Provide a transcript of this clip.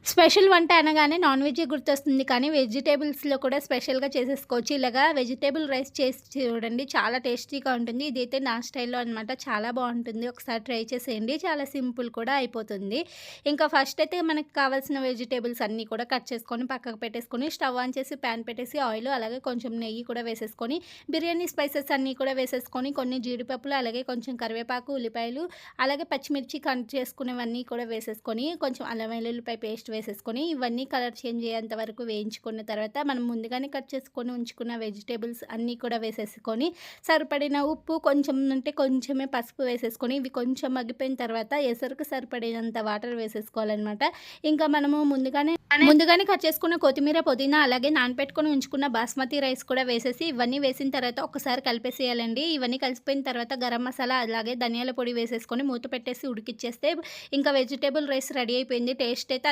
Special వంట అనగానే non వెజ్జే గుర్తొస్తుంది. కానీ వెజిటబుల్స్‌లో కూడా స్పెషల్‌గా చేసేసుకోవచ్చు. ఇలాగా వెజిటబుల్ రైస్ చేసి చూడండి. చాలా టేస్టీగా ఉంటుంది. ఇదైతే నా స్టైల్‌లో అనమాట. చాలా బావుంటుంది. ఒకసారి ట్రై చేసేయండి. చాలా సింపుల్ కూడా అయిపోతుంది. ఇంకా ఫస్ట్ అయితే మనకు కావాల్సిన వెజిటబుల్స్ అన్నీ కూడా కట్ చేసుకొని పక్కకు పెట్టేసుకొని, స్టవ్ ఆన్ చేసి ప్యాన్ పెట్టేసి ఆయిల్ అలాగే కొంచెం నెయ్యి కూడా వేసేసుకొని, బిర్యానీ స్పైసెస్ అన్నీ కూడా వేసేసుకొని, కొన్ని జీడిపప్పులు అలాగే కొంచెం కరివేపాకు, ఉల్లిపాయలు అలాగే పచ్చిమిర్చి కట్ చేసుకునేవన్నీ కూడా వేసేసుకొని, కొంచెం అల్లం వెల్లుల్లిపాయ పేస్ట్ వేసేసుకొని, ఇవన్నీ కలర్ చేంజ్ అయ్యేంత వరకు వేయించుకున్న తర్వాత, మనం ముందుగానే కట్ చేసుకొని ఉంచుకున్న వెజిటబుల్స్ అన్నీ కూడా వేసేసుకొని, సరిపడిన ఉప్పు కొంచెం అంటే కొంచెమే పసుపు వేసేసుకొని, ఇవి కొంచెం మగ్గిపోయిన తర్వాత ఎసరుకు సరిపడినంత వాటర్ వేసేసుకోవాలనమాట. ఇంకా మనము ముందుగానే కట్ చేసుకున్న కొత్తిమీర, పుదీనా అలాగే నానబెట్టుకొని ఉంచుకున్న బాస్మతి రైస్ కూడా వేసేసి, ఇవన్నీ వేసిన తర్వాత ఒకసారి కలిపేసేయాలండి. ఇవన్నీ కలిసిపోయిన తర్వాత గరం మసాలా అలాగే ధనియాల పొడి వేసేసుకొని మూత పెట్టేసి ఉడికిచ్చేస్తే ఇంకా వెజిటబుల్ రైస్ రెడీ అయిపోయింది. టేస్ట్ అయితే